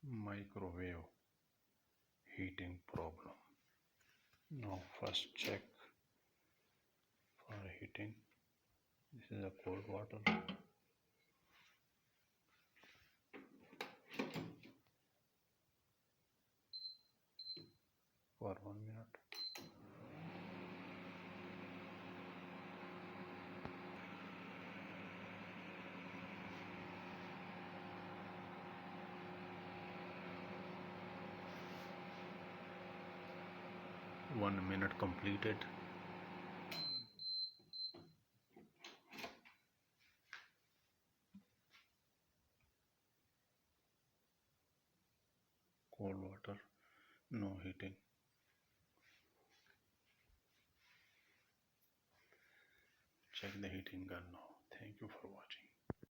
Microwave heating problem. Now first check for heating. This is a cold water. For 1 minute. One minute completed. Cold water, no heating. Check the heating gun now. Thank you for watching.